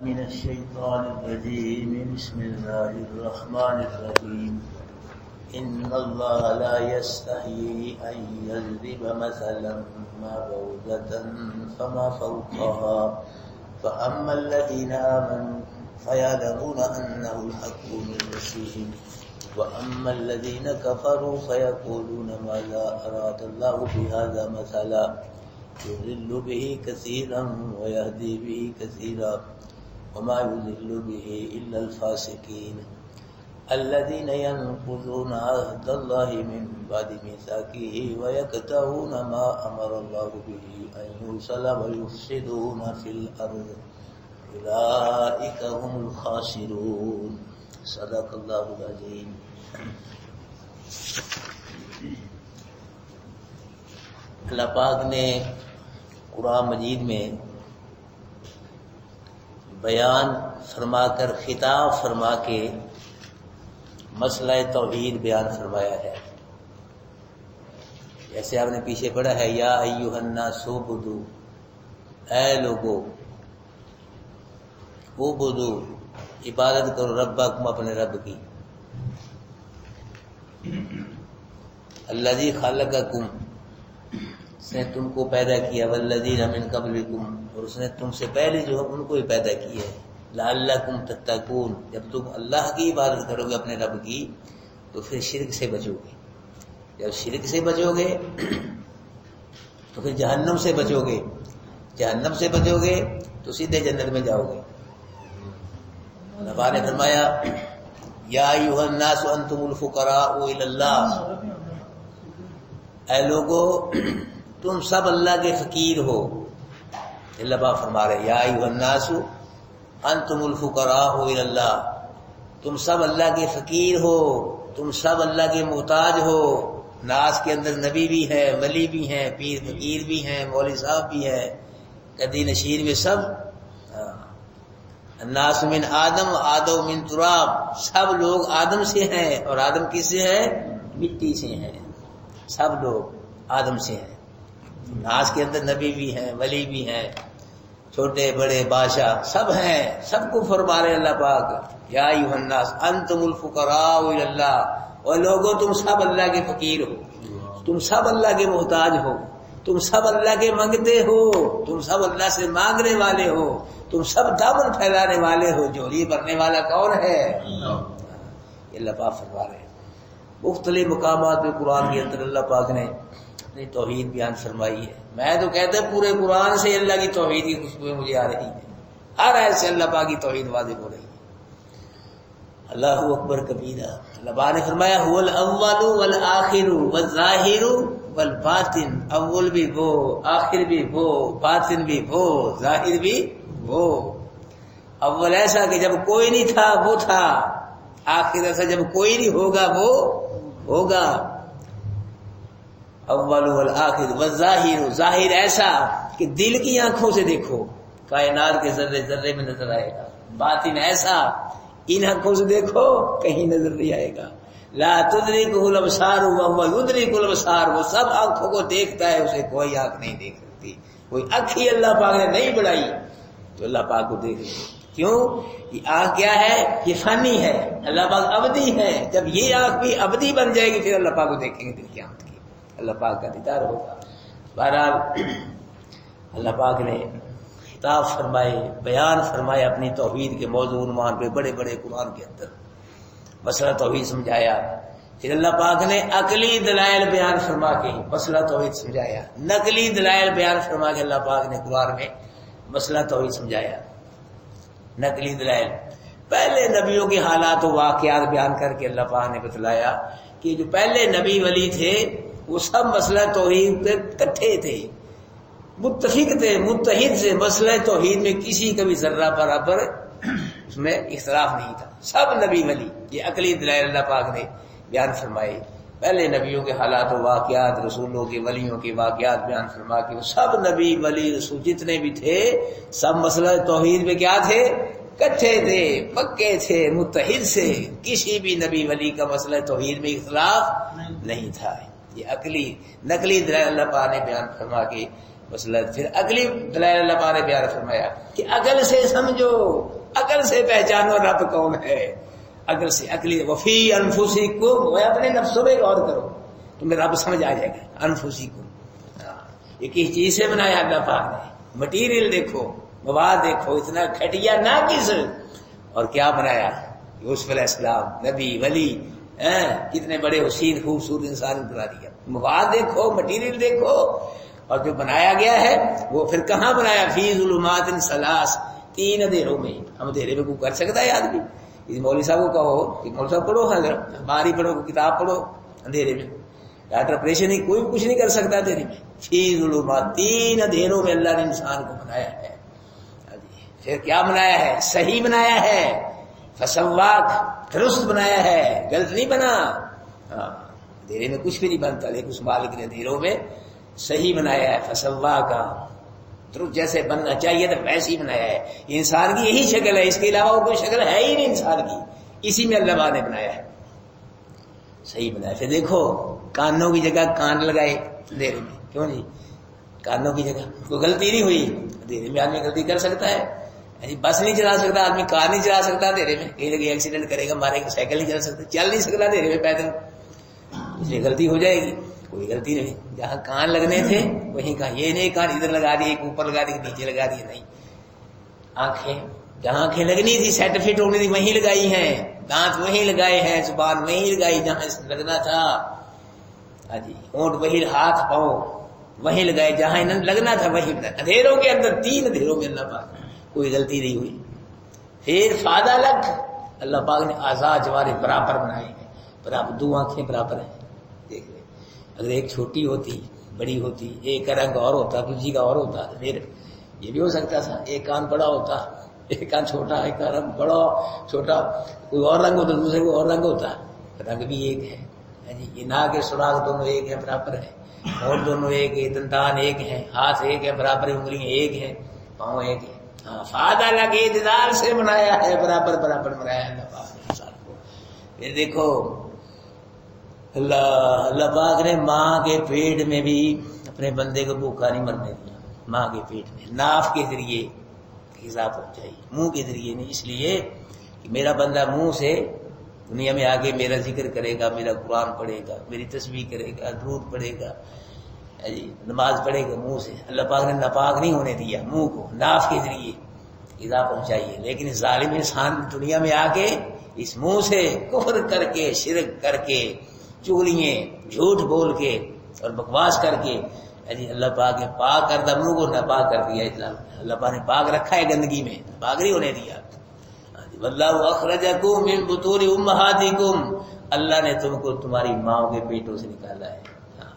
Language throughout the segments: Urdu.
من الشيطان الرجيم بسم الله الرحمن الرحيم إن الله لا يستحيي أن يضرب مثلا ما بعوضة فما فوقها فأما الذين آمنوا فيعلمون أنه الحق من ربهم وأما الذين كفروا فيقولون ماذا أراد الله بهذا مثلا يضل به كثيرا ويهدي به كثيرا وما يضل به إلا الفاسقين الذين ينقضون عهد الله من بعد ميثاقه ويقطعون ما أمر الله به أن يوصل ويفسدون في الأرض أولئك هم الخاسرون صدق الله العظيم. اللہ پاک نے قرآن مجید میں بیان فرما کر خطاب فرما کے مسئلہ توحید بیان فرمایا ہے. جیسے آپ نے پیچھے پڑھا ہے یا ایھا الناس اعبدوا، اے لوگو اعبدوا، عبادت کرو ربکم، اپنے رب کی، الذی خلقکم، اس نے تم کو پیدا کیا، والذین من قبلکم، اور اس نے تم سے پہلے جو ہے ان کو ہی پیدا کیا ہے، لعلکم تتقون، جب تم اللہ کی عبادت کرو گے اپنے رب کی تو پھر شرک سے بچو گے، جب شرک سے بچو گے تو پھر جہنم سے بچو گے، جہنم سے بچو گے تو سیدھے جنت میں جاؤ گے. اللہ نے فرمایا یا ایھا الناس انتم الفقراء الی اللہ، اے لوگو تم سب اللہ کے فقیر ہو. اللہ پاک فرما رہے یا ایھا الناس انتم الفقراء الی اللہ، تم سب اللہ کے فقیر ہو، تم سب اللہ کے محتاج ہو. ناس کے اندر نبی بھی ہے، ولی بھی ہیں، پیر فقیر بھی ہیں، مولوی صاحب بھی ہے، قدی نشیر میں سب. الناس من آدم آدم من تراب، سب لوگ آدم سے ہیں، اور آدم کس سے ہے؟ مٹی سے ہیں. سب لوگ آدم سے ہیں. ناس کے اندر نبی بھی ہیں، ولی بھی ہیں، چھوٹے بڑے بادشاہ سب ہیں. سب کو فرما رہے اللہ پاک یا ایھا الناس انتم الفقراء الی اللہ، اور لوگوں تم سب اللہ کے فقیر ہو، تم سب اللہ کے محتاج ہو، تم سب اللہ کے مانگتے ہو، تم سب اللہ سے مانگنے والے ہو، تم سب دامن پھیلانے والے ہو. جھولی بھرنے والا کون ہے؟ یہ اللہ پاک فرما رہے ہیں. مختلف مقامات پہ قرآن کے اندر اللہ پاک نے اپنی توحید بیان فرمائی ہے. میں تو کہتا ہوں پورے قرآن سے اللہ کی توحید کی خوشبوئیں مجھے آ رہی ہیں، ہر آیت سے اللہ پاک کی توحید واضح ہو رہی ہے. اللہ اکبر کبیرہ. اللہ پاک نے فرمایا هو الاول والآخر والظاہر والباطن، اول بھی وہ، آخر بھی وہ، باطن بھی وہ، ظاہر بھی وہ. اول ایسا کہ جب کوئی نہیں تھا وہ تھا، آخر ایسا جب کوئی نہیں ہوگا وہ ہوگا. اول والآخر والظاہر، ظاہر ایسا کہ دل کی آنکھوں سے دیکھو، کائنات کے ذرے ذرے میں نظر آئے گا. باطن ایسا ان آنکھوں سے دیکھو کہیں نظر نہیں آئے گا. لا تدرکہ الابصار وہو یدرک الابصار، وہ سب آنکھوں کو دیکھتا ہے، اسے کوئی آنکھ نہیں دیکھ سکتی. کوئی آنکھ ہی اللہ پاک نے نہیں بڑھائی تو اللہ پاک کو دیکھ لے. کیوں؟ یہ آنکھ کیا ہے؟ یہ فانی ہے، اللہ پاک ابدی ہے. جب یہ آنکھ بھی ابدی بن جائے گی پھر اللہ پاک کو دیکھیں گے دل کی آنکھ کی، اللہ پاک کا دیدار ہوگا. بہرحال اللہ پاک نے خطاب فرمائے، بیان فرمائے اپنی توحید کے موضوع عنوان پہ بڑے بڑے قرآن کے اندر. مسئلہ توحید سمجھایا، پھر اللہ پاک نے عقلی دلائل بیان فرما کے مسئلہ توحید سمجھایا، نقلی دلائل بیان فرما کے اللہ پاک نے قرآن میں مسئلہ توحید سمجھایا. نقلی دلائل پہلے نبیوں کے حالات و واقعات بیان کر کے اللہ پاک نے بتلایا کہ جو پہلے نبی ولی تھے وہ سب مسئلہ توحید پہ اکٹھے تھے، متفق تھے، متحد سے. مسئلہ توحید میں کسی کا بھی ذرہ برابر اس میں اختلاف نہیں تھا. سب نبی ولی، یہ عقلی دلائل اللہ پاک نے بیان فرمائے. پہلے نبیوں کے حالات و واقعات، رسولوں کے ولیوں کے واقعات بیان فرما کے سب نبی ولی رسول جتنے بھی تھے سب مسئلہ توحید میں کیا تھے؟ کٹھے تھے، پکے تھے، متحد سے. کسی بھی نبی ولی کا مسئلہ توحید میں اختلاف نہیں تھا. یہ عقلی نقلی دلائل اللہ پاک نے بیان فرما کے مسئلہ پھر عقلی دلائل اللہ پاک نے بیان فرمایا کہ عقل سے سمجھو، عقل سے پہچانو رب کون ہے، عقل سے، عقلی وفی انفسکم، وہ اپنے نفسوں میں غور کرو تمہیں رب سمجھ آ جائے گا۔ انفسکم، یہ کس چیز سے بنایا اللہ پاک نے؟ مٹیریل دیکھو، مواد دیکھو، اتنا گھٹیا نہ کس، اور کیا بنایا؟ یوسف علیہ السلام نبی ولی، کتنے بڑے حسین خوبصورت انسان بنا دیا۔ مواد دیکھو، مٹیریل دیکھو، اور جو بنایا گیا ہے وہ پھر کہاں بنایا؟ فی ظلمات ثلاث، 3 اندھیروں میں۔ ہم اندھیرے میں کو کر سکتا ہے آدمی؟ اس مولوی صاحب کو کہو کہ مولوی صاحب پڑھو، حضرت ہماری پڑھو، کتاب پڑھو اندھیرے میں، ڈاکٹر آپریشن ہی کوئی کچھ نہیں کر سکتا اندھیرے میں۔ فی ظلمات، 3 اندھیروں میں اللہ نے انسان کو بنایا ہے۔ پھر کیا بنایا ہے؟ صحیح بنایا ہے، فسواک، درست بنایا ہے، غلط نہیں بنا۔ اندھیرے میں کچھ بھی نہیں بنتا، لیکن اس مالک نے اندھیروں میں صحیح بنایا ہے، فسواک، درست جیسے بننا چاہیے تھا ویسے ہی بنایا ہے۔ انسان کی یہی شکل ہے، اس کے علاوہ کوئی شکل ہے ہی نہیں انسان کی، اسی میں اللہ نے بنایا ہے، صحیح بنایا۔ پھر دیکھو کانوں کی جگہ کان لگائے اندھیرے میں، کیوں نہیں؟ کانوں کی جگہ کوئی غلطی نہیں ہوئی، اندھیرے میں آدمی غلطی کر سکتا ہے، بس نہیں چلا سکتا آدمی، کار نہیں چلا سکتا اندھیرے میں، کہیں لگے ایکسیڈنٹ کرے گا، مارے گا، سائیکل نہیں چلا سکتا، چل نہیں سکتا اندھیرے میں پیدل، اس لیے غلطی ہو جائے گی۔ کوئی غلطی نہیں، جہاں کان لگنے تھے وہیں کہا، یہ نہیں کان ادھر لگا دیے، ایک اوپر لگا دیے، نیچے لگا دیے، نہیں۔ آنکھیں، جہاں آنکھیں لگنی تھی، سیٹ فٹ ہونی تھی، وہیں لگائی ہیں، دانت وہیں لگائے ہیں، زبان وہیں لگائی جہاں لگنا تھا، جی ہونٹ وہیں، ہاتھ پاؤں وہیں لگائے جہاں لگنا تھا، وہیں لگائے۔ اندھیروں کے اندر، 3 اندھیروں میں اللہ پاک کوئی غلطی نہیں ہوئی۔ پھر فادہ لگ، اللہ پاک نے اعضاء جوارے برابر بنائے ہیں، برابر، 2 آنکھیں برابر ہیں، دیکھ لیں، اگر ایک چھوٹی ہوتی بڑی ہوتی، ایک کا رنگ اور ہوتا، کسی کا اور ہوتا، پھر یہ بھی ہو سکتا تھا ایک کان بڑا ہوتا، ایک کان چھوٹا، ایک کا رنگ بڑا چھوٹا، کوئی اور رنگ ہوتا، دوسرے کو اور رنگ ہوتا، رنگ بھی ایک ہے جی۔ یہ ناک کے سراغ دونوں ایک ہیں، برابر ہے، اور دونوں ایک ہے، دندان ایک ہے، ہاتھ ایک ہے، برابر انگلیاں ایک ہے، پاؤں ایک ہے۔ فادہ لگے اعتدال سے بنایا ہے، برابر برابر بنایا ہے اللہ پاک نے انسان کو۔ پھر دیکھو اللہ پاک نے ماں کے پیٹ میں بھی اپنے بندے کو بھوکا نہیں مرنے دیا، ماں کے پیٹ میں ناف کے ذریعے غذا پہنچائی، منہ کے ذریعے نہیں، اس لیے کہ میرا بندہ منہ سے دنیا میں آگے میرا ذکر کرے گا، میرا قرآن پڑھے گا، میری تسبیح کرے گا، درود پڑھے گا، نماز پڑھے گا منہ سے۔ اللہ پاک نے ناپاک نہیں ہونے دیا منہ کو، ناف کے ذریعے غذا پہنچائیے، لیکن ظالم انسان دنیا میں آ کے اس منہ سے کفر کر کے، شرک کر کے، چغلیاں، جھوٹ بول کے اور بکواس کر کے اللہ پاک نے پاک کردہ منہ کو ناپاک کر دیا۔ اللہ پاک نے پاک رکھا ہے گندگی میں، پاک نہیں ہونے دیا۔ واللہ اخرجکم من بطون امہاتکم، اللہ نے تم کو تمہاری ماؤں کے پیٹوں سے نکالا ہے،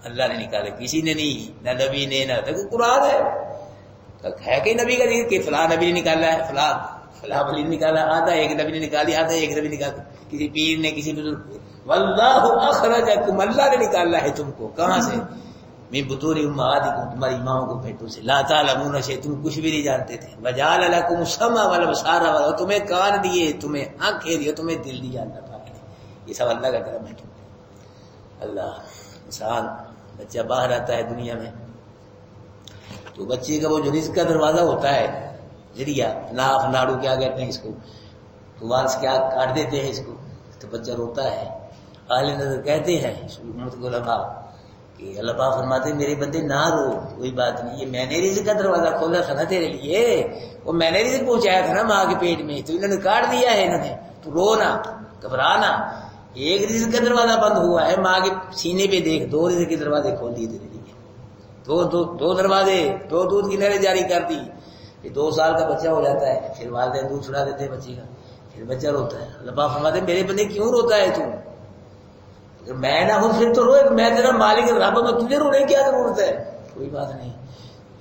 اللہ نے نکالا، کسی نے نہیں، نہ نبی نے، نہ قرآن ہے کہ نبی کا ذکر کہ فلاں نبی نے نکالا ہے، فلاں ولی نے نکالا، آتا ہے ایک نبی نے نکالی، آتا ہے ایک نبی نے نکالا، کسی پیر نے، کسی بزرگ۔ واللہ اخرجکم، اللہ نے نکالا ہے تم کو، کہاں سے؟ من بطون امہاتکم، تمہاری ماؤں کو پیٹوں سے، لا تعلمون شیئا، تم کچھ بھی نہیں جانتے تھے، وجعل لکم السمع والابصار، اور تمہیں کان دیے، تمہیں آنکھیں دیے، تمہیں دل دیا اللہ پاک نے۔ یہ سب اللہ کا کرم ہے۔ اللہ انسان بچہ باہر آتا ہے دنیا میں تو بچے کا وہ جو رزق کا دروازہ ہوتا ہے، ذریعہ، ناف ناڑو کیا کہتے ہیں اس کو، تو وہاں سے کیا کاٹ دیتے ہیں اس کو، تو بچہ روتا ہے۔ اہل نظر کہتے ہیں امت علماء کہ اللہ پاک فرماتے ہیں میرے بندے نہ رو، کوئی بات نہیں، یہ میں نے رزق کا دروازہ کھولا تھا نا تیرے لیے، وہ میں نے رزق پہنچایا تھا نا ماں کے پیٹ میں، تو انہوں نے کاٹ دیا ہے انہوں نے، تو رو نہ، گھبرانا، ایک رزق کا دروازہ بند ہوا ہے، ماں کے سینے پہ دیکھ، 2 رزق کے دروازے کھول دیے تیرے لیے، دو دروازے، 2 دودھ کی نہریں جاری کر دی۔ پھر 2 سال کا بچہ ہو جاتا ہے، پھر والدین دودھ چھڑا دیتے ہیں بچے کا، پھر بچہ روتا ہے۔ اللہ پاک فرماتے ہیں میرے بندے کیوں روتا ہے تو؟ اگر میں نہ ہوں پھر تو روئے، میں تیرا مالک رب، میں تجھے رونے کی کیا ضرورت ہے؟ کوئی بات نہیں،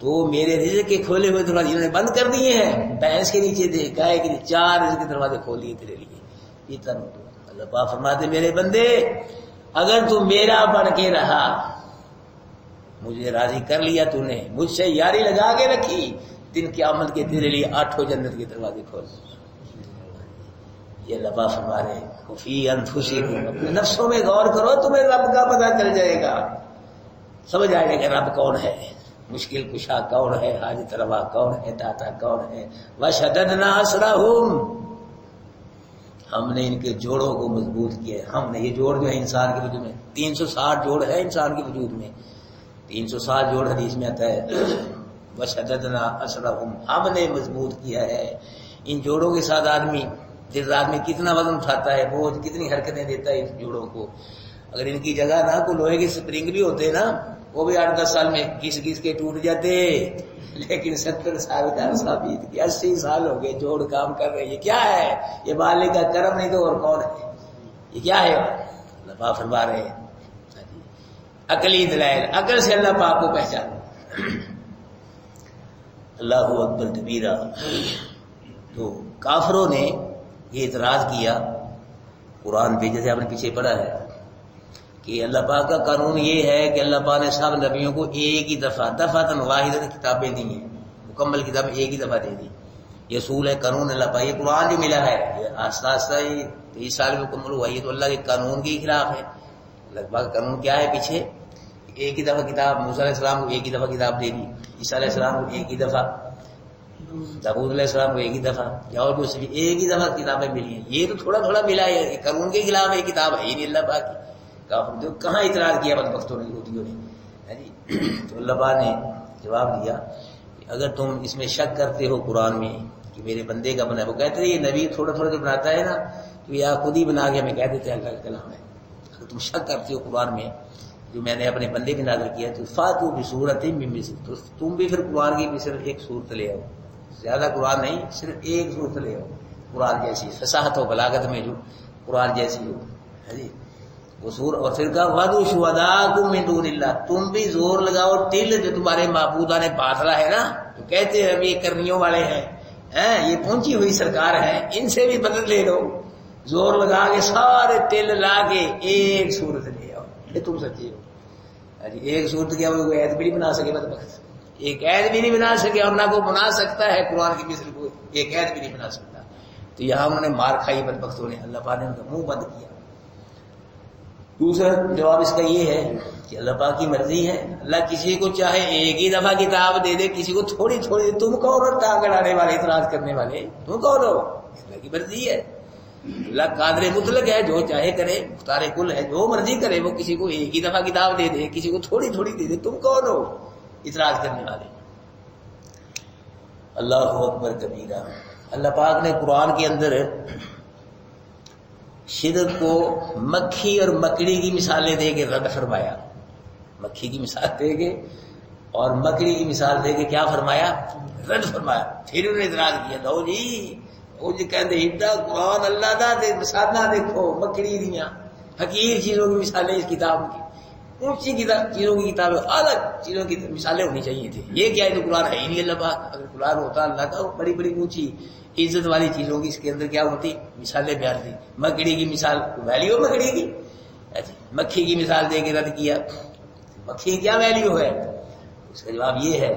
تو میرے رزق کے کھولے ہوئے دروازے انہوں نے بند کر دیے ہیں، بھینس کے نیچے دے، گائے کے نیچے 4 رزق کے دروازے کھول دیے تیرے لیے، یہ تن۔ اللہ پاک فرماتے میرے بندے اگر تو میرا بن کے رہا، مجھے راضی کر لیا تو نے، مجھ سے یاری لگا کے رکھی، دن قیامت کے تیرے لیے 8 جنت کے دروازے کھول۔ یہ اللہ پاک فرما رہے ہیں فی انفسکم، اپنے نفسوں میں غور کرو، تمہیں رب کا پتہ چل جائے گا، سمجھ آئے گا کہ رب کون ہے۔ مشکل کشا کون ہے، حاجت روا کون ہے، داتا کون ہے. وشددنا اسرہم، ہم نے ان کے جوڑوں کو مضبوط کیا ہے. ہم نے، یہ جوڑ جو ہے انسان کے وجود میں 360 جوڑ ہے انسان کے وجود میں، 360 جوڑ حدیث میں آتا ہے. وشددنا اسرہم، ہم نے مضبوط کیا ہے ان جوڑوں کے ساتھ. آدمی جس آدمی کتنا وزن اٹھاتا ہے، بوجھ کتنی حرکتیں دیتا ہے اس جوڑوں کو، اگر ان کی جگہ نہ کوئی لوہے کے سپرنگ بھی ہوتے نا، وہ بھی 8-10 سال میں گھس کے ٹوٹ جاتے. لیکن 70 سال کا عرصہ بیت گیا، 80 سال ہو گئے، جوڑ کام کر رہے. یہ کیا ہے؟ یہ مالک کا کرم نہیں تو اور کون ہے؟ یہ کیا ہے؟ اللہ پاک فرما رہے ہیں عقلی دلائل، عقل سے اللہ پاک کو پہچانو. اللہ اکبر کبیرہ. تو کافروں نے یہ اعتراض کیا قرآن پہ، جیسے آپ نے پیچھے پڑھا ہے کہ اللہ پاک کا قانون یہ ہے کہ اللہ پاک نے سب نبیوں کو ایک ہی دفعہ واحد کتابیں دی ہیں، مکمل کتابیں ایک ہی دفعہ دے دی. یہ اصول ہے، قانون اللہ پاک. یہ قرآن جو ملا ہے یہ آہستہ آہستہ 23 سال میں مکمل ہوا. یہ تو اللہ کے قانون کے خلاف ہے. اللہ پاک کا قانون کیا ہے پیچھے؟ ایک ہی دفعہ کتاب، موسیٰ علیہ السلام کو ایک ہی دفعہ کتاب دے دی، عیسیٰ علیہ السلام کو ایک ہی دفعہ، داؤد علیہ السلام کو ایک ہی دفعہ، اور جو سے ایک ہی دفعہ کتابیں ملی ہیں. یہ تو تھوڑا تھوڑا ملا ہے، یہ قانون کے خلاف ہے. کتاب ہے ہی نہیں اللہ پاک کی. کہاں اعتراض کیا بدبختوں نے، یہودیوں نے. تو اللہ پاک نے جواب دیا کہ اگر تم اس میں شک کرتے ہو قرآن میں کہ میرے بندے کا بنا ہے، وہ کہتے ہیں یہ نبی تھوڑا تھوڑا جو بناتا ہے نا، تو یہ خود ہی بنا کے ہمیں کہہ دیتے ہیں اللہ کا کلام ہے. اگر تم شک کرتے ہو قرآن میں جو میں نے اپنے بندے پہ نازل کیا تو فاتو بصورت من مثلہ، تو تم بھی پھر قرآن کی بھی صرف ایک صورت لے آؤ، زیادہ قرآن نہیں، صرف ایک صورت لے آؤ قرآن جیسی، فصاحت و بلاغت میں جو قرآن جیسی ہو. جی وہ سور. اور پھر کہا وَادُوا شُهَدَاءَكُم مِّن دُونِ اللَّهِ، تم بھی زور لگاؤ ٹل جو تمہارے معبودان باطلہ ہے نا، تو کہتے ہیں اب یہ کرنیوں والے ہیں، یہ پہنچی ہوئی سرکار ہے، ان سے بھی مدد لے لو. زور لگا کے سارے ٹل لا کے ایک صورت لے آؤ کہ تم سچے ہو. ایک صورت کیا وہ عید بھی نہیں بنا سکے بدبخت، ایک عید بھی نہیں بنا سکے، اور نہ کو بنا سکتا ہے قرآن کی مثل کو ایک عید بھی نہیں بنا سکتا. تو یہاں انہوں نے مار کھائی بدبختوں نے، اللہ پاک نے ان کا منہ بند کیا. دوسرا جواب اس کا یہ ہے کہ اللہ پاک کی مرضی ہے، اللہ کسی کو چاہے ایک ہی دفعہ کتاب دے دے، کسی کو تھوڑی تھوڑی. تم کون ہو ٹانگ اڑانے والے، اعتراض کرنے والے؟ تم کون ہو؟ اللہ کی مرضی ہے. اللہ قادر مطلق ہے، جو چاہے کرے، مختار کل ہے، جو مرضی کرے. وہ کسی کو ایک ہی دفعہ کتاب دے دے، کسی کو تھوڑی تھوڑی دے دے. تم کون ہو اعتراض کرنے والے؟ اللہ اکبر کبیرہ. اللہ پاک نے قرآن کے اندر شرک کو مکھی اور مکڑی کی مثالیں دے کے رد فرمایا. مکھی کی مثال دے کے اور مکڑی کی مثال دے کے کیا فرمایا؟ رد فرمایا. پھر انہوں نے اعتراض کیا لو جی وہ جی کہتے ہیڈا قرآن اللہ دا دے مثالہ دیکھو مکڑی دیاں حقیر چیزوں کی مثالیں اس کتاب کی، اونچی چیزوں کی کتابیں الگ چیزوں کی مثالیں ہونی چاہیے تھی. یہ کیا ہے تو قرآن ہے ہی نہیں اللہ پاک. اگر قرآن ہوتا اللہ کا بڑی بڑی اونچی عزت والی چیزوں کی اس کے اندر کیا ہوتی؟ مثالیں بیان تھی. مکڑی کی مثال ویلیو مکڑی کی، مکھی کی مثال دے کے رد کیا. مکھی کی کیا ویلیو ہے؟ اس کا جواب یہ ہے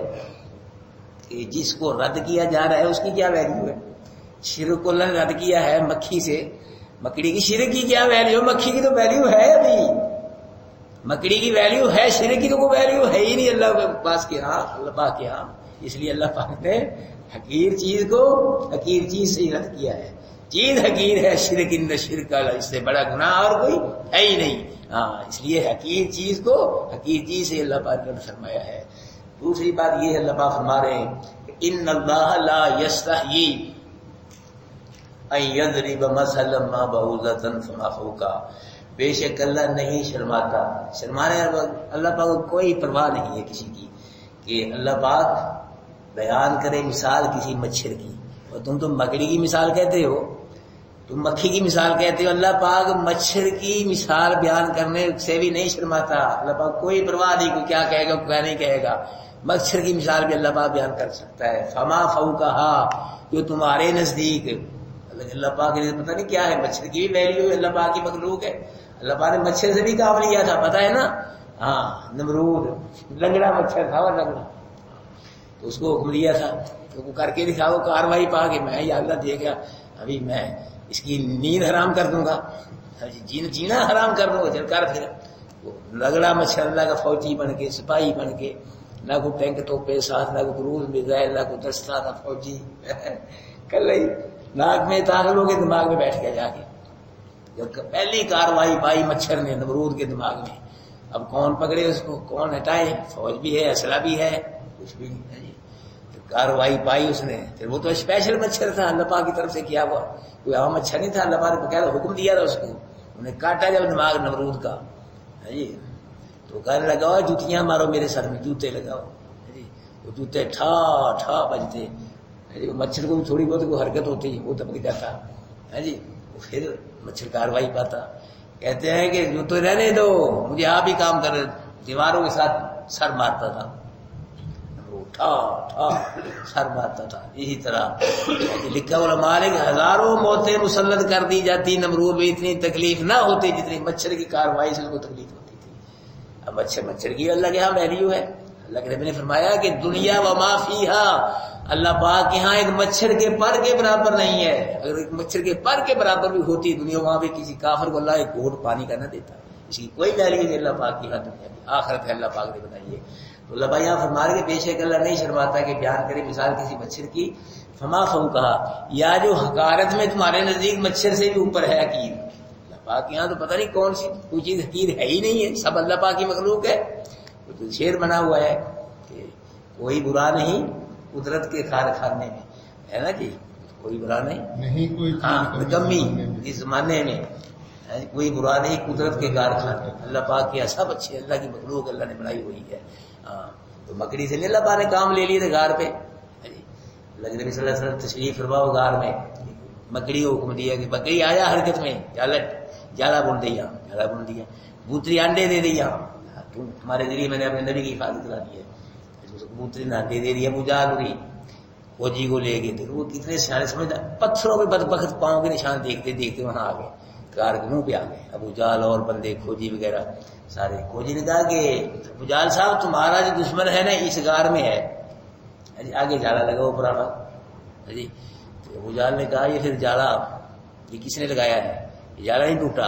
کہ جس کو رد کیا جا رہا ہے اس کی کیا ویلیو ہے. شرک کو رد کیا ہے مکھی سے، مکڑی کی شرک کی کیا ویلیو؟ مکھی کی تو ویلیو ہے ابھی، مکڑی کی ویلیو ہے، شرک کی تو کوئی ویلیو ہے ہی نہیں اللہ کے پاس کے ہاں، اللہ پاک کے ہاں. اس لیے اللہ پاک نے حقیر چیز کو حقیر چیز سے ہی رد کیا ہے. چیز حقیر ہے، شرک ان شرک، اس سے بڑا گناہ اور کوئی ہے ہی نہیں. ہاں اس لیے حقیر چیز کو حقیر چیز سے اللہ پاک نے فرمایا ہے. دوسری بات یہ اللہ پاک فرما رہے ہیں کہ ان اللہ لا یستحیی ان یضرب مثلا ما بعوضۃ فما فوقہا، بے شک اللہ نہیں شرماتا. شرمانے اللہ پاک کو کوئی پرواہ نہیں ہے کسی کی کہ اللہ پاک بیان کرے مثال کسی مچھر کی، اور تم تو مکڑی کی مثال کہتے ہو، تم مکھی کی مثال کہتے ہو. اللہ پاک مچھر کی مثال بیان کرنے سے بھی نہیں شرماتا. اللہ پاک کوئی پرواہ نہیں کوئی کیا کہے گا کیا نہیں کہے گا. مچھر کی مثال بھی اللہ پاک بیان کر سکتا ہے. فما فوقہا، جو تمہارے نزدیک. اللہ پاک نے پتہ نہیں کیا ہے، مچھر کی بھی ویلیو ہے، اللہ پاک کی مخلوق ہے. اللہ پاک نے مچھر سے بھی کام لیا تھا، پتہ ہے نا. ہاں نمرود لنگڑا مچھر تھا، وہ لنگڑا، تو اس کو حکم دیا تھا کہ وہ کر کے دکھاؤ کاروائی پا کے. میں یا اللہ دے گا ابھی میں اس کی نیند حرام کر دوں گا، جینا حرام کر دوں گا. چل کر پھر وہ لگڑا مچھر اللہ کا فوجی بن کے، سپاہی بن کے نہ کوئی ٹینک توپے ساتھ، نہ کوئی کروز میزائل، نہ کوئی دستہ، نہ فوجی کل ہی ناک میں داخل ہو کے دماغ میں بیٹھ گیا جا کے. جب پہلی کاروائی پائی مچھر نے نمرود کے دماغ میں، اب کون پکڑے اس کو، کون ہٹائے؟ فوج بھی ہے، اسلحہ بھی ہے، کچھ بھی نہیں ہے جی. کاروائی پائی اس نے. پھر وہ تو اسپیشل مچھر تھا اللہ پاک کی طرف سے کیا ہوا، کوئی عام مچھر نہیں تھا. اللہ پاک نے بقاعدہ حکم دیا تھا اس کو. انہیں کاٹا جب دماغ نمرود کا جی، تو کہنے لگاؤ جوتیاں مارو میرے سر میں، جوتے لگاؤ جی. وہ جوتے ٹھا ٹھا بجتے جی. مچھر کو تھوڑی بہت کوئی حرکت ہوتی وہ دبک جاتا ہے جی. پھر مچھر کاروائی پاتا. کہتے ہیں کہ جو تو رہنے دو، مجھے آپ ہی کام کر، دیواروں کے ساتھ سر مارتا تھا، ٹھا ٹھا سر مارتا تھا. اسی طرح لکھا علماء نے کہ ہزاروں موتیں مسلط کر دی جاتی، نمرود میں اتنی تکلیف نہ ہوتی جتنی مچھر کی کاروائی سے اس کو تکلیف ہوتی تھی. اب مچھر کی اللہ کے ہاں ویلیو ہے. اللہ کے نبی نے فرمایا کہ دنیا و ما فیہا، اللہ پاک کے ہاں ایک مچھر کے پر کے برابر نہیں ہے. اگر ایک مچھر کے پر کے برابر بھی ہوتی دنیا، وہاں بھی کسی کافر کو اللہ ایک گھونٹ پانی کا نہ دیتا. اس کی کوئی ویلیو نہیں اللہ پاک کی ہاں دنیا کی. آخرت ہے اللہ پاک نے بنائی ہے. تو اللہ بھائی یہاں فرما رہے کہ بے شک اللہ نہیں شرماتا کہ بیان کرے مثال کسی مچھر کی. فما فہو کہا، یا جو حقارت میں تمہارے نزدیک مچھر سے بھی اوپر ہے حقیر. اللہ پاک یہاں تو پتہ نہیں کون سی کوئی چیز حقیر ہے ہی نہیں ہے، سب اللہ پاک کی مخلوق ہے. تو شعر بنا ہوا ہے کہ کوئی برا نہیں قدرت کے کارخانے میں، ہے نا جی. کوئی برا نہیں کوئی کمی اس زمانے میں، کوئی برا نہیں قدرت کے کارخانے. اللہ پاک کے سب اچھے، اللہ کی مخلوق اللہ نے بنائی ہوئی ہے. تو مکڑی سے اللہ پاک نے کام لے لیے تھے غار پہ. اللہ کے نبی صلی اللہ علیہ وسلم تشریف فرماؤ غار میں، مکڑی کو حکم دیا کہ مکڑی آیا حرکت میں، جالا بن دیا، جالا بن دیا. بوتری انڈے دے دیا، تمہارے ذریعے میں نے اپنے نبی کی حفاظت کرا دی ہے. بوتری نے انڈے دے دیا. ابو جہل ہوئی فوجی کو لے گئے. وہ کتنے سیانے سمجھدار، پتھروں پہ بدبخت پاؤں کے نشان دیکھتے دیکھتے وہاں آ گئے، کار کے منہ پہ آ گئے. ابو جہل اور بندے کھوجی وغیرہ سارے. کھوجی نے کہا کہ ابو جہل صاحب تمہارا جو دشمن ہے نا اس غار میں ہے. آگے جالا لگا وہ پرانا جی. ابو جہل نے کہا یہ پھر جالا یہ کس نے لگایا ہے؟ یہ جالا نہیں ٹوٹا،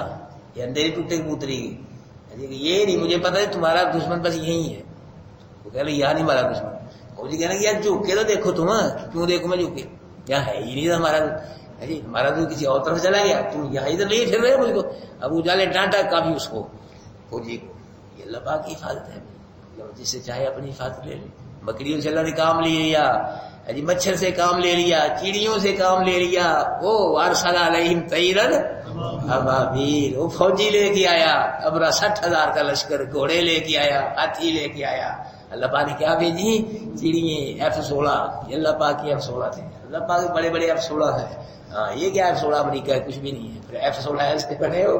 یہ اندھیری ٹوٹے کبوتری کی. یہ نہیں مجھے پتا ہے تمہارا دشمن بس یہی ہے. وہ کہہ رہے یہاں نہیں ہمارا دشمن. فوجی کہنا کہ یار جھوک کے تو دیکھو تم، کیوں دیکھو میں جھوک کے، یہاں ہے ہی نہیں تھا ہمارا جی. ہمارا تو کسی اور طرف چلا گیا، تم یہاں ادھر نہیں پھر رہے مجھ کو. ابو جہل نے ڈانٹا کافی اس کو فوجی کو. یہ اللہ پاک کی حفاظت ہے، جس سے چاہے اپنی حفاظت لے لے. بکریوں سے اللہ نے کام لے لیا جی، مچھر سے کام لے لیا، چیڑیوں سے کام لے لیا. وہ ارسل علیہم طیرا ابابیل، وہ فوجی لے کے آیا. ابرا 60,000 کا لشکر، گھوڑے لے کے آیا، ہاتھی لے کے آیا. اللہ پاک نے کیا بھیجی؟ چڑیے F-16. اللہ پاک کی F-16 تھے. اللہ پاک بڑے بڑے F-16 ہیں. یہ کیا F-16 امریکہ ہے، کچھ بھی نہیں ہے. پھر F-16 ایسے بنے ہو،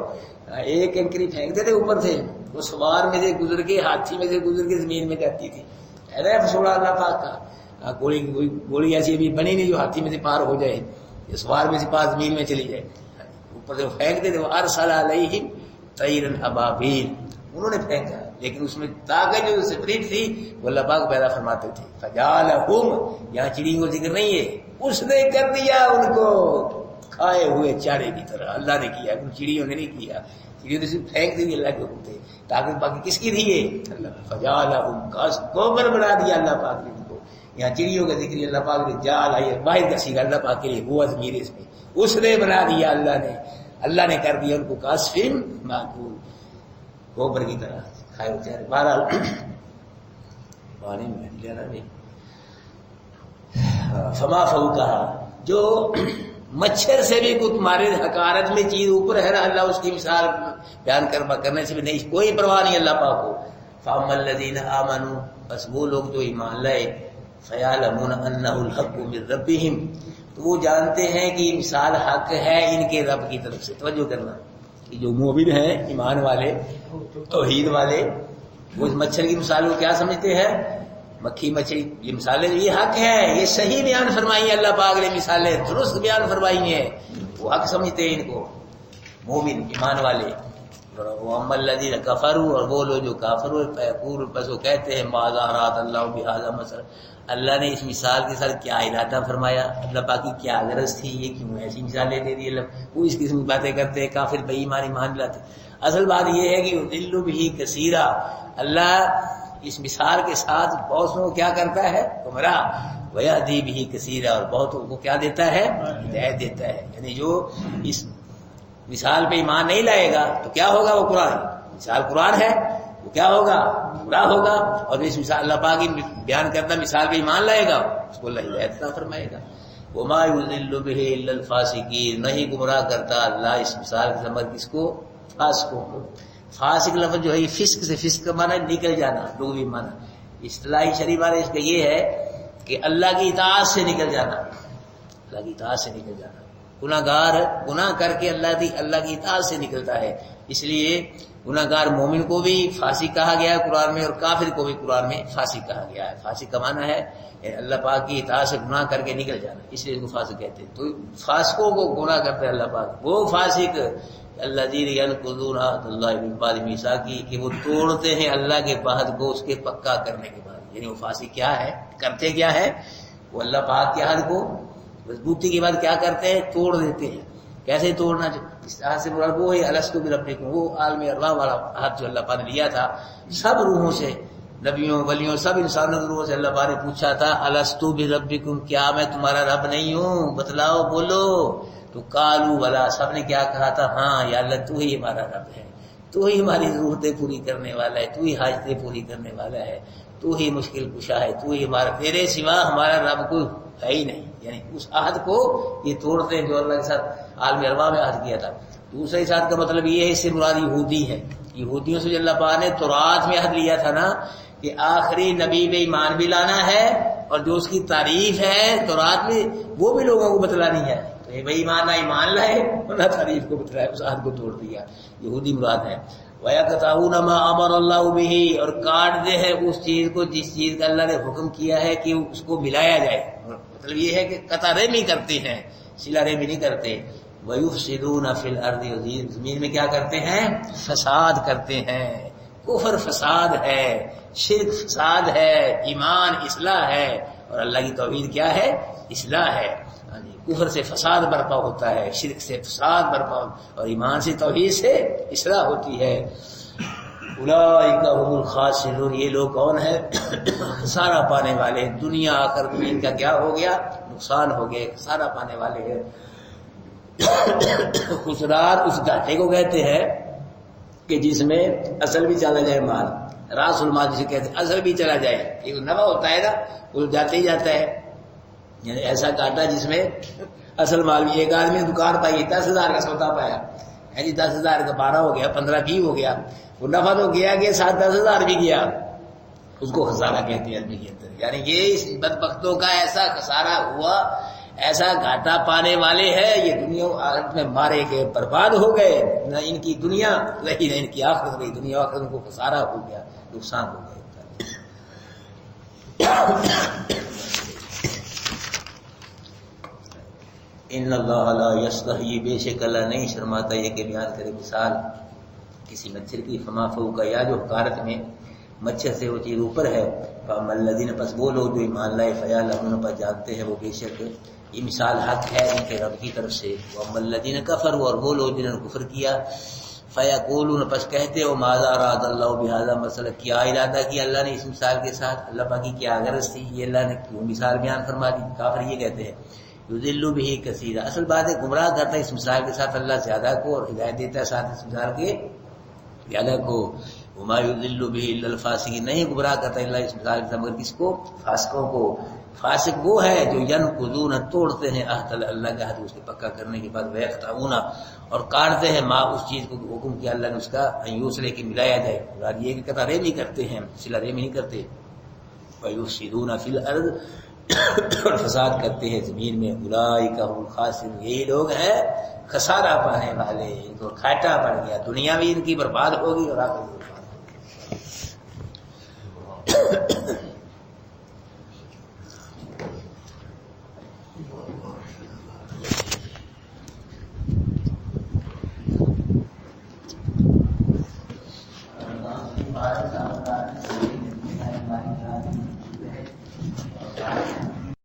ایک اینکری پھینکتے تھے اوپر سے، وہ سوار میں سے گزر کے، ہاتھی میں سے گزر کے زمین میں جاتی تھی. F-16 اللہ پاک کا. گولی ایسی ابھی بنی نہیں جو ہاتھی میں سے پار ہو جائے، یہ سوار میں سے پار زمین میں چلی جائے. اوپر سے پھینکتے تھے. وہ ارسل علیہم طیرا ابابیل، انہوں نے پھینکا، لیکن اس میں طاقت جو سپریٹ تھی وہ اللہ پاک پیدا فرماتے تھے. فجعلہم، یہاں چڑیوں کو ذکر نہیں ہے، اس نے کر دیا ان کو کھائے ہوئے چارے کی طرح. اللہ نے کیا، چڑیوں نے نہیں کیا. چڑیوں نے صرف پھینک دی، اللہ کے حکم تھے. طاقت باقی کس کی تھی؟ یہ اللہ. فجعلہم کوبر بنا دیا اللہ پاک نے ان کو. یہاں چڑیوں کا ذکر اللہ پاک نے جال آئی واحد کا سیگا اللہ پاک کے لیے وہ ضمیر اس میں، اس نے بنا دیا اللہ نے کر دیا ان کو کاسفین معقول، گوبر کی طرح کھائے ہوتے ہیں. بہرحال پانی میں لینا نہیں. فما فہو کہا، جو مچھر سے بھی کوئی تمہارے حقارت میں چیز اوپر ہے نا، اللہ اس کی مثال بیان کرنے سے بھی نہیں، کوئی پرواہ نہیں اللہ پاک کو. فاما الذین آمنوا، بس وہ لوگ جو ایمان لائے، فیعلمون انہ الحق من ربہم، تو وہ جانتے ہیں کہ یہ مثال حق ہے ان کے رب کی طرف سے. توجہ کرنا کہ جو مومن ہیں، ایمان والے، توحید والے، وہ اس مچھر کی مثال کو کیا سمجھتے ہیں؟ مکھی مچھلی. یہ مثالیں یہ حق ہے، یہ صحیح بیان فرمائی ہے اللہ پاک نے، مثالیں درست بیان فرمائی ہیں، وہ حق سمجھتے ہیں ان کو مومن ایمان والے. وَأَمَّا الَّذِينَ كَفَرُوا، اور وہ لوگ جو کافر ہوئے، فَيَقُولُ، بس وہ کہتے ہیں مَاذَا أَرَادَ اللَّهُ بِهَذَا مَثَلًا، اللہ نے اس مثال کے ساتھ کیا ارادہ فرمایا، اللہ پاک کی کیا غرض تھی، یہ کیوں ایسی مثالیں دے دی. وہ اس قسم کی باتیں کرتے ہیں، کافر بے ایمان مان لاتے. اصل بات یہ ہے کہ يُضِلُّ بِهِ كَثِيرًا، اللہ اس مثال کے ساتھ بہتوں کو کیا کرتا ہے؟ گمراہ. ویہدی بہ کثیرا، اور بہتوں کو کیا دیتا ہے؟ ہدایت دیتا ہے. یعنی جو اس مثال پہ ایمان نہیں لائے گا تو کیا ہوگا؟ وہ قرآن، مثال قرآن ہے، وہ کیا ہوگا؟ گمراہ ہوگا. اور اس مثال اللہ پاک بیان کرتا مثال پہ ایمان لائے گا اس کو اللہ ہدایت عطا فرمائے گا. وما یضل بہ الا الفاسقین، نہیں گمراہ کرتا اللہ اس مثال کے ذمہ کس کو؟ فاسقوں کو. فاسق لفظ جو ہے یہ فسق سے، فسق کا معنی نکل جانا، لغوی معنی. اصطلاحی شرعی معنی اس کا یہ ہے کہ اللہ کی اطاعت سے نکل جانا، اللہ کی اطاعت سے نکل جانا. گناہگار گناہ کر کے اللہ کی اطاعت سے نکلتا ہے. اس لیے گناہگار مومن کو بھی فاسق کہا گیا ہے قرآن میں، اور کافر کو بھی قرآن میں فاسق کہا گیا ہے. فاسق کا معنی ہے اللہ پاک کی اطاعت سے گناہ کر کے نکل جانا، اس لیے اس کو فاسق کہتے ہیں. تو فاسقوں کو گناہ کرتا ہے اللہ پاک. وہ فاسق الذین ینقضون عہد اللہ من بعد میثاقہ، کہ وہ توڑتے ہیں اللہ کے عہد کو اس کے پکا کرنے کے بعد. یعنی وہ فاسق کیا ہے؟ کرتے کیا ہے؟ وہ اللہ پاک کے عہد کو مضبوطی کے بعد کیا کرتے ہیں؟ توڑ دیتے ہیں. کیسے توڑنا؟ اس عہد سے مراد وہ ہے الستو بربکم، وہ عالم ارواح والا عہد جو اللہ پاک نے لیا تھا سب روحوں سے، نبیوں ولیوں سب انسانوں کے روحوں سے. اللہ پاک نے پوچھا تھا الستو بربکم، کیا میں تمہارا رب نہیں ہوں؟ بتلاؤ، بولو. تو قالوا بلا، سب نے کیا کہا تھا؟ ہاں یا اللہ تو ہی ہمارا رب ہے، تو ہی ہماری ضرورتیں پوری کرنے والا ہے، تو ہی حاجتیں پوری کرنے والا ہے، تو ہی مشکل کشا ہے، تو ہی ہمارا، تیرے سوا ہمارا رب کوئی ہے ہی نہیں. یعنی اس عہد کو یہ توڑتے ہیں جو اللہ کے ساتھ عالم ارواح میں عہد کیا تھا. دوسرے اس عہد کا مطلب یہ ہے، اس سے مراد یہودی ہے. یہودیوں سے جو اللہ پاک نے تورات میں عہد لیا تھا نا کہ آخری نبی میں ایمان بھی لانا ہے، اور جو اس کی تعریف ہے تورات میں وہ بھی لوگوں کو بتلانی ہے. تو بھائی ایمان لائے نہ تعریف کو بتلائے، اس عہد کو توڑ دیا. یہودی مراد ہے. وَيَقْطَعُونَ مَا أَمَرَ اللَّهُ بِهِ، اور کاٹتے ہیں اس چیز کو جس چیز کا اللہ نے حکم کیا ہے کہ اس کو ملایا جائے. مطلب یہ ہے کہ قطع رحمی کرتے ہیں، صلہ رحمی نہیں کرتے. وَيُفْسِدُونَ فِي الْأَرْضِ، زمین میں کیا کرتے ہیں؟ فساد کرتے ہیں. کفر فساد ہے، شرک فساد ہے، ایمان اصلاح ہے، اور اللہ کی توحید کیا ہے؟ اصلاح ہے. کفر سے فساد برپا ہوتا ہے، شرک سے فساد برپا، اور ایمان سے توحید سے اصلاح ہوتی ہے. اولئک هم الخاسرون، یہ لوگ کون ہیں؟ خسارہ پانے والے. دنیا آخر میں ان کا کیا ہو گیا؟ نقصان ہو گیا، خسارہ پانے والے ہیں. خسران اس گھاٹے کو کہتے ہیں کہ جس میں اصل بھی چلا جائے مال، راس المال جسے کہتے ہیں، اصل بھی چلا جائے. ایک نفع ہوتا ہے نا، وہ جاتے ہی جاتا ہے. یعنی ایسا گھاٹا جس میں اصل مال بھی. ایک آدمی نے دکان پائی، 10,000 کا سودا پایا ہے جی، 10,000 کا 12 ہو گیا، 15 20 ہو گیا. وہ نفع تو گیا کہ ساتھ 10,000 بھی گیا، اس کو خسارہ کہتے ہیں آدمی کے اندر. یعنی یہ اس بدبختوں کا ایسا خسارہ ہوا، ایسا گھاٹا پانے والے ہیں، یہ دنیا آخرت میں مارے گئے، برباد ہو گئے. نہ ان کی دنیا رہی نہ ان کی آخرت رہی. دنیا آخرت ان کو خسارہ ہو گیا، نقصان ہو گیا. ان اللہ لا یستحیی، بے شک اللہ نہیں شرماتا یہ کہ بیان کرے مثال کسی مچھر کی. فما فوق، یا جو حقارت میں مچھر سے وہ چیز اوپر ہے. فاما الذین، پس وہ لوگ جو ایمان لائے، فیعلمون، پر جانتے ہیں وہ بے شک یہ مثال حق ہے ان کے رب کی طرف سے. واما الذین کفروا، اور وہ لوگ جنہوں نے کفر کیا، فیقولون، پس کہتے ہو ماذا اراد اللہ بہذا، مسئلہ کیا ارادہ کیا اللہ نے اس مثال کے ساتھ، اللہ پاک کی کیا غرض تھی، یہ اللہ نے کیوں مثال بیان فرما دی. کافر یہ کہتے ہیں یضل بہ کثیرا، اصل بات ہے گمراہ کرتا ہے اس مثال کے ساتھ اللہ زیادہ کو، اور ہدایت دیتا ہے ساتھ اس مثال کے زیادہ کو. وما یضل بہ الا الفاسقین، نہیں گمراہ کرتا اللہ اس مثال کے ساتھ مگر کس کو؟ فاسقوں کو. فاسق وہ ہے جو ینقضون، توڑتے ہیں عہد اللہ کا عہد اس کے پکا کرنے کے بعد، ویقطعون، اور کاٹتے ہیں ما، اس چیز کو حکم کیا اللہ نے اس کا، ان یوصل کہ ملایا جائے. مراد یہ کہ قطع رحمی کرتے ہیں، صلہ رحمی نہیں کرتے. ویفسدون فی الارض، اور فساد کرتے ہیں زمین میں. اولئک هم الخاسرون، یہی لوگ ہیں خسارہ پانے والے. ان کو گھاٹا پڑ گیا، دنیا بھی ان کی برباد ہوگی اور آخرت بھی برباد ہوگی.